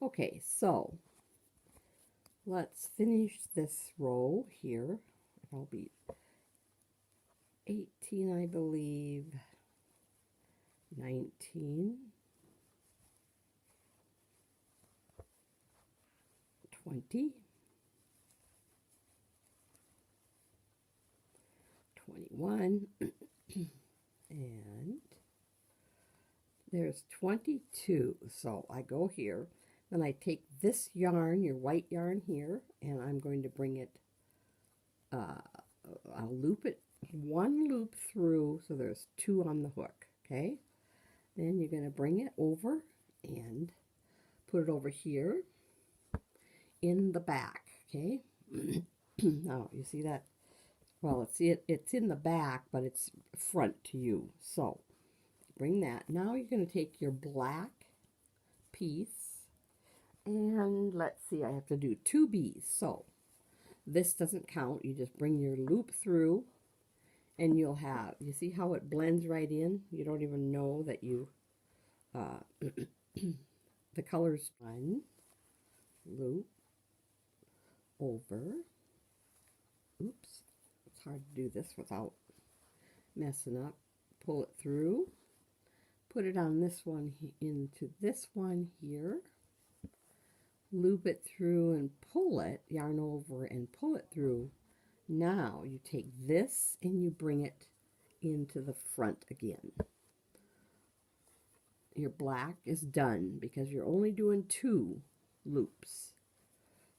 Okay, so let's finish this row here. It'll be 18, I believe, 19, 20, 21, and there's 22. So I go here, then I take this yarn, your white yarn here, and I'm going to bring it, I'll loop it, one loop through, so there's 2 on the hook, okay? Then you're going to bring it over and put it over here in the back, okay? Now, you see that? Well, it's in the back, but it's front to you. So, bring that. Now you're going to take your black piece, and let's see, I have to do 2 bees. So, this doesn't count. You just bring your loop through, and you'll have, you see how it blends right in? You don't even know that you, the colors. One loop over. Oops, it's hard to do this without messing up. Pull it through, put it on this one, into this one here, loop it through and pull it, yarn over and pull it through. Now you take this and you bring it into the front again. Your black is done because you're only doing 2 loops,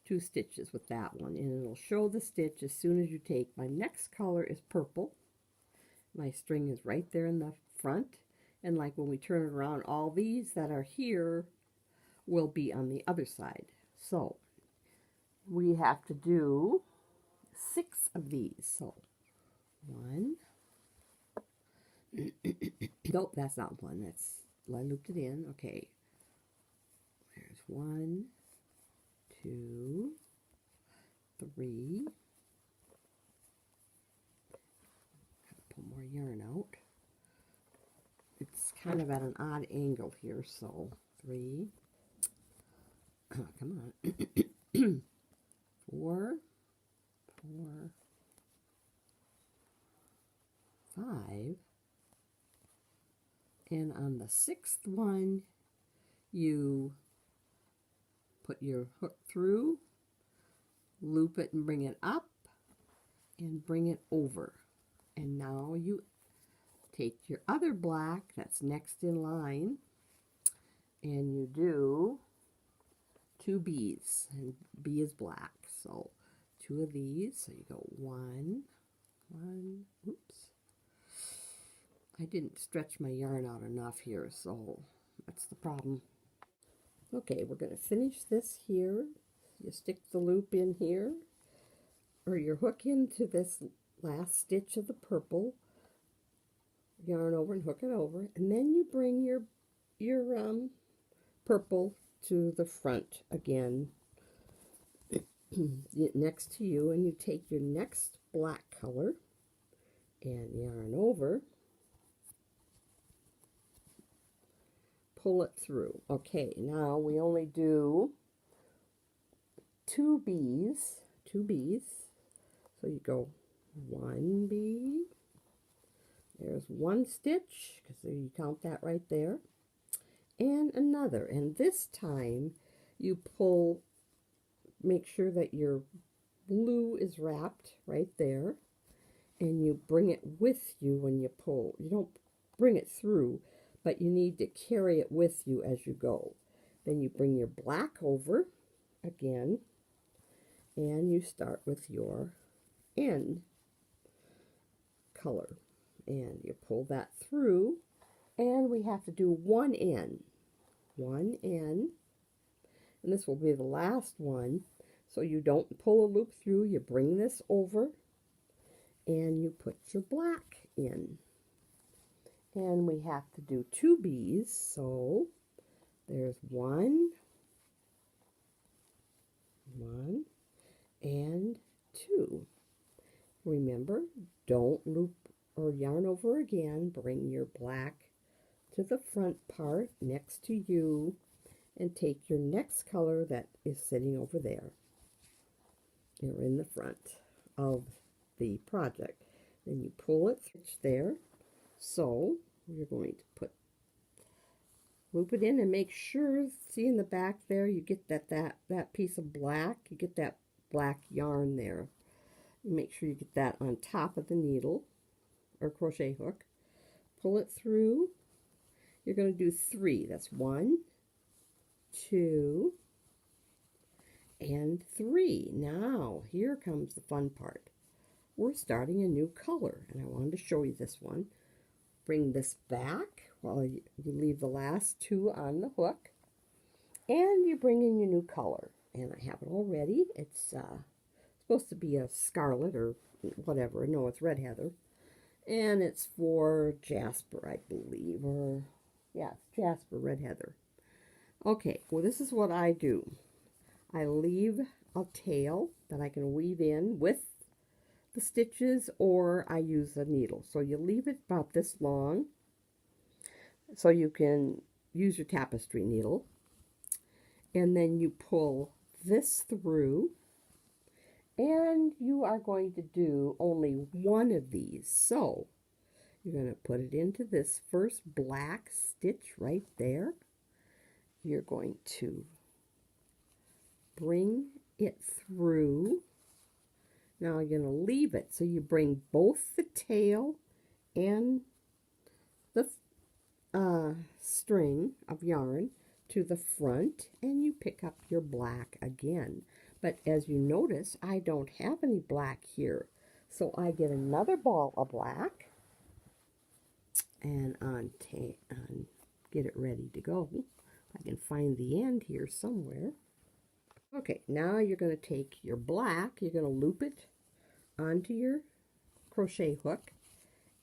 2 stitches with that one, and it'll show the stitch as soon as you take. My next color is purple. My string is right there in the front, and like when we turn it around, all these that are here will be on the other side. So we have to do 6 of these. So 1. Nope, that's not 1. That's, I looped it in. Okay. There's 1, 2, 3. Pull more yarn out. It's kind of at an odd angle here, so 3. Come on. 4, 5. And on the 6th one, you put your hook through, loop it and bring it up, and bring it over. And now you take your other black that's next in line, and you do 2 bees, and bee is black. So 2 of these, so you go 1, oops. I didn't stretch my yarn out enough here, so that's the problem. Okay, we're going to finish this here. You stick the loop in here, or your hook into this last stitch of the purple, yarn over and hook it over, and then you bring your purple to the front again, next to you, and you take your next black color and yarn over, pull it through. Okay, now we only do 2 bees, so you go 1 bee, there's 1 stitch, because you count that right there, and another, and this time you pull, make sure that your blue is wrapped right there, and you bring it with you when you pull. You don't bring it through, but you need to carry it with you as you go. Then you bring your black over again, and you start with your end color, and you pull that through, and we have to do one end, and this will be the last one. So you don't pull a loop through, you bring this over, and you put your black in. And we have to do 2 bees, so there's 1, and 2. Remember, don't loop or yarn over again. Bring your black to the front part next to you, and take your next color that is sitting over there. You're in the front of the project. Then you pull it there. So you're going to loop it in and make sure, see in the back there, you get that piece of black, you get that black yarn there. You make sure you get that on top of the needle or crochet hook. Pull it through. You're going to do 3. That's 1, 2, and 3. Now, here comes the fun part. We're starting a new color, and I wanted to show you this one. Bring this back while you leave the last 2 on the hook, and you bring in your new color. And I have it all ready. It's supposed to be a scarlet or whatever. No, it's red heather. And it's for Jasper, I believe. Or, yeah, it's Jasper, red heather. Okay, well, this is what I do. I leave a tail that I can weave in with the stitches, or I use a needle. So you leave it about this long so you can use your tapestry needle, and then you pull this through, and you are going to do only one of these. So you're going to put it into this first black stitch right there. You're going to bring it through. Now you're going to leave it, so you bring both the tail and the string of yarn to the front, and you pick up your black again. But as you notice, I don't have any black here, so I get another ball of black and get it ready to go. I can find the end here somewhere. Okay, now you're going to take your black, you're going to loop it onto your crochet hook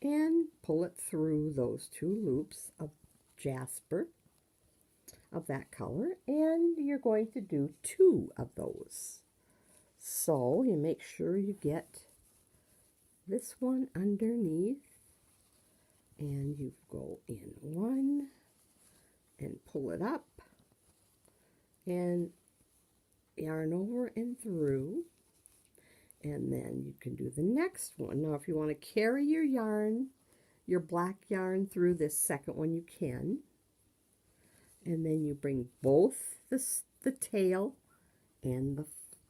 and pull it through those 2 loops of Jasper of that color, and you're going to do 2 of those. So you make sure you get this one underneath, and you go in 1 and pull it up and yarn over and through, and then you can do the next one. Now if you want to carry your yarn, your black yarn, through this second one, you can, and then you bring both the tail and the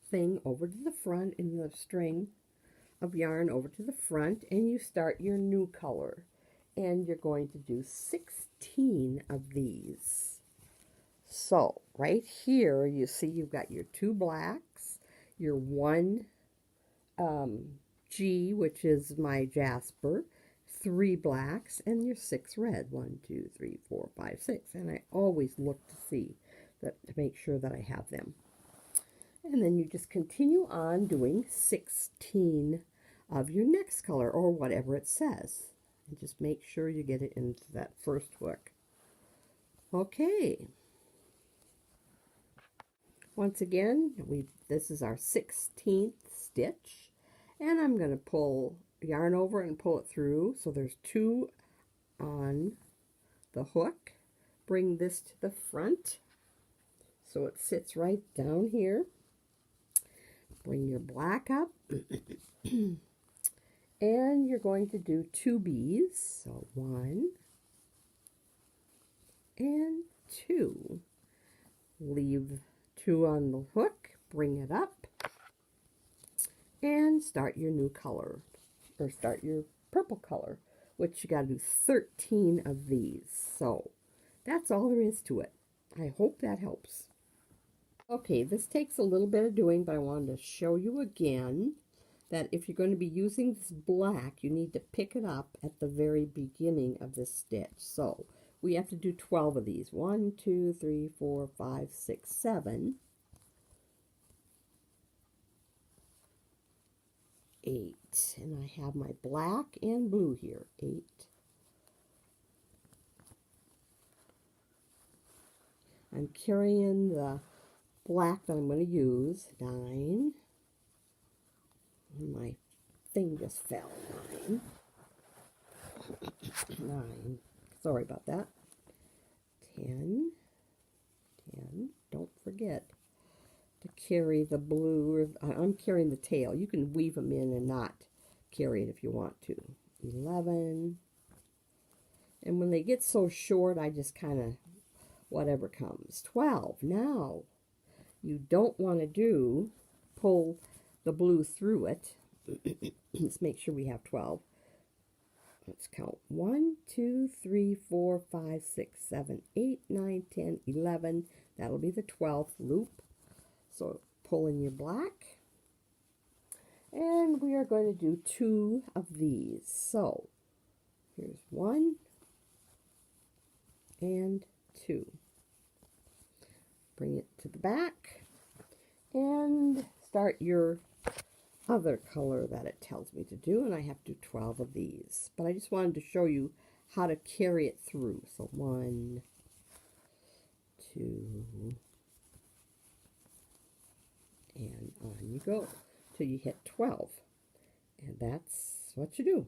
thing over to the front, and the string of yarn over to the front, and you start your new color, and you're going to do 16 of these. So right here you see you've got your 2 blacks, your 1 G, which is my Jasper, 3 blacks, and your 6 red. 1, 2, 3, 4, 5, 6. And I always look to see that, to make sure that I have them. And then you just continue on doing 16 of your next color, or whatever it says. And just make sure you get it into that first hook. Okay. Once again, this is our 16th stitch, and I'm going to pull yarn over and pull it through. So there's 2 on the hook. Bring this to the front so it sits right down here. Bring your black up and you're going to do 2 bees. So 1 and 2. Leave 2 on the hook, bring it up, and start your new color, or start your purple color, which you got to do 13 of these. So that's all there is to it. I hope that helps. Okay, this takes a little bit of doing, but I wanted to show you again that if you're going to be using this black, you need to pick it up at the very beginning of this stitch. So we have to do 12 of these. 1, 2, 3, 4, 5, 6, 7, 8. And I have my black and blue here. 8. I'm carrying the black that I'm going to use. 9. My thing just fell. 9. 9. Sorry about that. 10. And don't forget to carry the blue, or I'm carrying the tail. You can weave them in and not carry it if you want to. 11. And when they get so short, I just kind of, whatever comes. 12. Now, you don't want to pull the blue through it. Let's make sure we have 12. Let's count. 1, 2, 3, 4, 5, 6, 7, 8, 9, 10, 11. That'll be the 12th loop. So pull in your black. And we are going to do 2 of these. So here's 1 and 2. Bring it to the back and start your other color that it tells me to do, and I have to do 12 of these, but I just wanted to show you how to carry it through. So 1, 2, and on you go till you hit 12, and that's what you do.